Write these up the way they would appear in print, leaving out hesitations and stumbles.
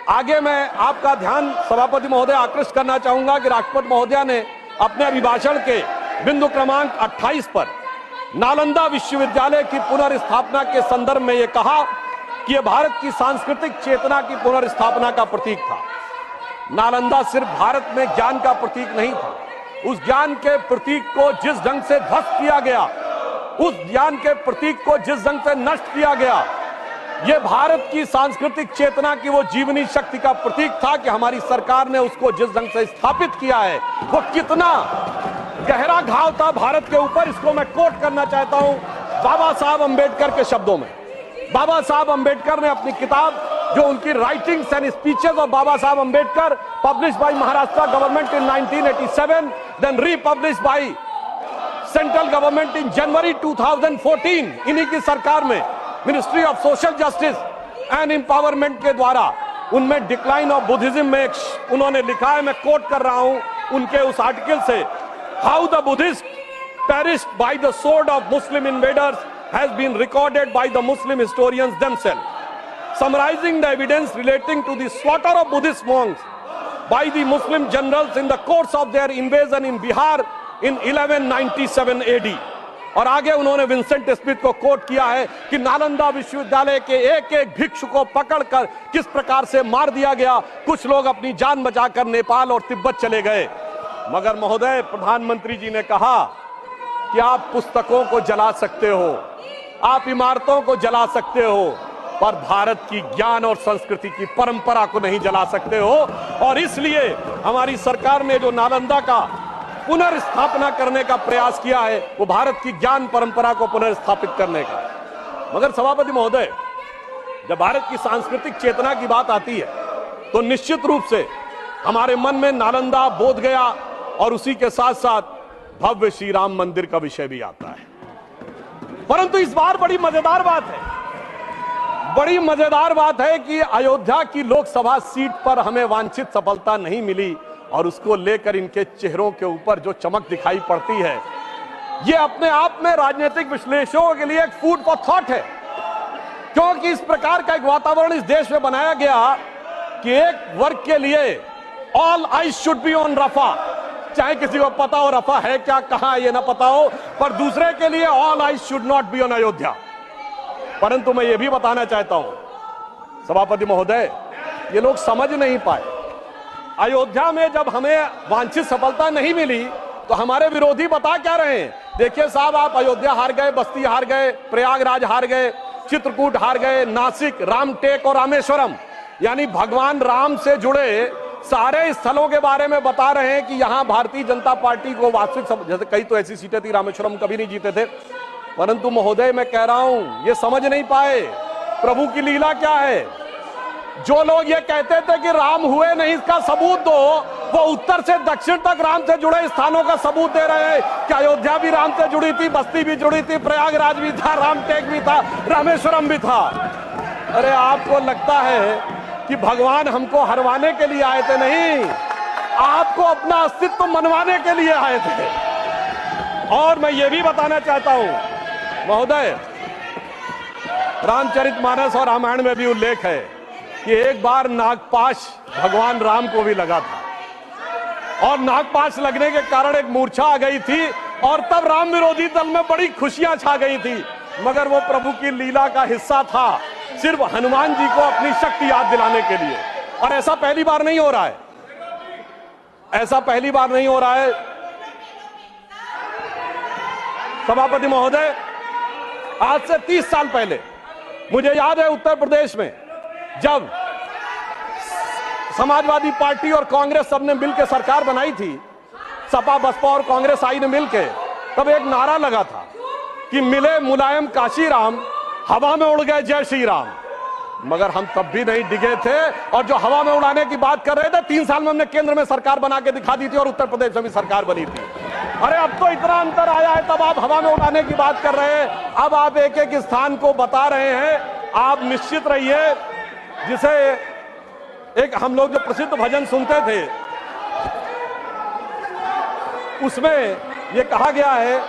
आगे मैं आपका ध्यान सभापति महोदय आकृष्ट करना चाहूंगा कि राष्ट्रपति महोदया ने अपने अभिभाषण के बिंदु क्रमांक 28 पर नालंदा विश्वविद्यालय की पुनर्स्थापना के संदर्भ में यह कहा कि यह भारत की सांस्कृतिक चेतना की पुनर्स्थापना का प्रतीक था। नालंदा सिर्फ भारत में ज्ञान का प्रतीक नहीं था, उस ज्ञान के प्रतीक को जिस ढंग से ध्वस्त किया गया, उस ज्ञान के प्रतीक को जिस ढंग से नष्ट किया गया, यह भारत की सांस्कृतिक चेतना की वो जीवनी शक्ति का प्रतीक था कि हमारी सरकार ने उसको जिस ढंग से स्थापित किया है वो कितना गहरा घाव था भारत के ऊपर। इसको मैं कोट करना चाहता हूं बाबा साहब अंबेडकर के शब्दों में। बाबा साहब अंबेडकर ने अपनी किताब, जो उनकी writings and speeches of Baba Saheb Ambedkar, published by Maharashtra government in 1987, then republished by central government in January 2014, इन्हीं की सरकार में ministry of social justice and empowerment के द्वारा उनमें डिक्लाइन ऑफ बुद्धिज्म में उन्होंने लिखा है, मैं कोट कर रहा हूं उनके उस आर्टिकल से, how the Buddhist perished by the sword of Muslim invaders has been recorded by the Muslim historians themselves, summarizing the evidence relating to the slaughter of Buddhist monks by the Muslim generals in the course of their invasion in Bihar in 1197 AD। और आगे उन्होंने Vincent Smith को coat किया है कि नालंदा विश्वविद्यालय के एक एक भिक्षु को पकड़कर किस प्रकार से मार दिया गया, कुछ लोग अपनी जान बचाकर नेपाल और तिब्बत चले गए। मगर महोदय, प्रधानमंत्री जी ने कहा कि आप पुस्तकों को जला सकते हो, आप इमारतों को जला सकते हो, पर भारत की ज्ञान और संस्कृति की परंपरा को नहीं जला सकते हो। और इसलिए हमारी सरकार ने जो नालंदा का पुनर्स्थापना करने का प्रयास किया है वो भारत की ज्ञान परंपरा को पुनर्स्थापित करने का। मगर सभापति महोदय, जब भारत की सांस्कृतिक चेतना की बात आती है तो निश्चित रूप से हमारे मन में नालंदा, बोधगया और उसी के साथ साथ भव्य श्री राम मंदिर का विषय भी आता है। परंतु इस बार बड़ी मजेदार बात है कि अयोध्या की लोकसभा सीट पर हमें वांछित सफलता नहीं मिली और उसको लेकर इनके चेहरों के ऊपर जो चमक दिखाई पड़ती है, ये अपने आप में राजनीतिक विश्लेषकों के लिए एक फूड फॉर थॉट है। क्योंकि इस प्रकार का एक वातावरण इस देश में बनाया गया कि एक वर्ग के लिए all eyes should be on Rafah, चाहे किसी को पता हो रफा है क्या, कहां ये ना पता हो, पर दूसरे के लिए all eyes should not be on Ayodhya. परंतु मैं ये भी बताना चाहता हूं सभापति महोदय, ये लोग समझ नहीं पाए। अयोध्या में जब हमें वांछित सफलता नहीं मिली तो हमारे विरोधी बता क्या रहे हैं, देखिए साहब, आप अयोध्या हार गए, बस्ती हार गए, प्रयागराज हार गए, चित्रकूट हार गए, नासिक, रामटेक और रामेश्वरम, यानी भगवान राम से जुड़े सारे स्थलों के बारे में बता रहे हैं कि यहां भारतीय जनता पार्टी को वास्तविक, जैसे कई तो ऐसी सीटें थी, रामेश्वरम कभी नहीं जीते थे। परंतु महोदय, मैं कह रहा हूं ये समझ नहीं पाए प्रभु की लीला क्या है। जो लोग ये कहते थे कि राम हुए नहीं, इसका सबूत दो, वो उत्तर से दक्षिण तक राम से जुड़े स्थानों का सबूत दे रहे हैं कि अयोध्या भी राम से जुड़ी थी, बस्ती भी जुड़ी थी, प्रयागराज भी था, रामटेक भी था, रामेश्वरम भी था। अरे आपको लगता है कि भगवान हमको हरवाने के लिए आए थे? नहीं, आपको अपना अस्तित्व मनवाने के लिए आए थे। और मैं ये भी बताना चाहता हूं महोदय, रामचरितमानस और रामायण में भी उल्लेख है कि एक बार नागपाश भगवान राम को भी लगा था और नागपाश लगने के कारण एक मूर्छा आ गई थी और तब राम विरोधी दल में बड़ी खुशियां छा गई थी। मगर वो प्रभु की लीला का हिस्सा था, सिर्फ हनुमान जी को अपनी शक्ति याद दिलाने के लिए। और ऐसा पहली बार नहीं हो रहा है, ऐसा पहली बार नहीं हो रहा है सभापति महोदय। आज से 30 साल पहले मुझे याद है उत्तर प्रदेश में जब समाजवादी पार्टी और कांग्रेस सबने मिलकर सरकार बनाई थी, सपा बसपा और कांग्रेस आई ने मिलकर, तब एक नारा लगा था कि मिले मुलायम काशी राम, हवा में उड़ गए जय श्री राम। मगर हम तब भी नहीं डिगे थे और जो हवा में उड़ाने की बात कर रहे थे, 3 साल में हमने केंद्र में सरकार बना के दिखा दी थी और उत्तर प्रदेश में भी सरकार बनी थी। अरे अब तो इतना अंतर आया है, तब आप हवा में उड़ाने की बात कर रहे हैं, अब आप एक एक स्थान को बता रहे हैं। आप निश्चित रहिए, जिसे एक हम लोग जो प्रसिद्ध भजन सुनते थे उसमें यह कहा गया है,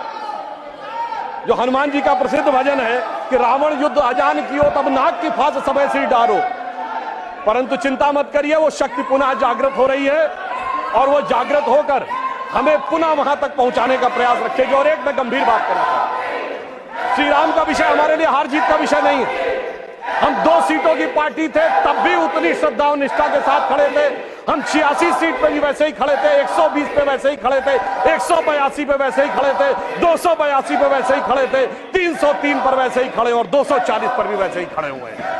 जो हनुमान जी का प्रसिद्ध भजन है कि रावण युद्ध अजान कियो तब नाग की फांस सबे सिर डारो। परंतु चिंता मत करिए, वो शक्ति पुनः जागृत हो रही है और वो जागृत होकर हमें पुनः वहां तक पहुंचाने का प्रयास रखेगी। और एक मैं गंभीर बात करना चाहता हूं, श्री राम का विषय हमारे लिए हार जीत का विषय नहीं है। हम 2 सीटों की पार्टी थे, तब भी उतनी श्रद्धा और निष्ठा के साथ खड़े थे। हम 86 सीट पे भी वैसे ही खड़े थे, 120 पे वैसे ही खड़े थे, 182 पे वैसे ही खड़े थे, 282 पे वैसे ही खड़े थे, 303 पर वैसे ही खड़े और 240 पर भी वैसे ही खड़े हुए हैं।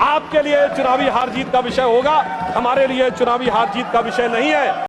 आपके लिए चुनावी हार जीत का विषय होगा, हमारे लिए चुनावी हार जीत का विषय नहीं है।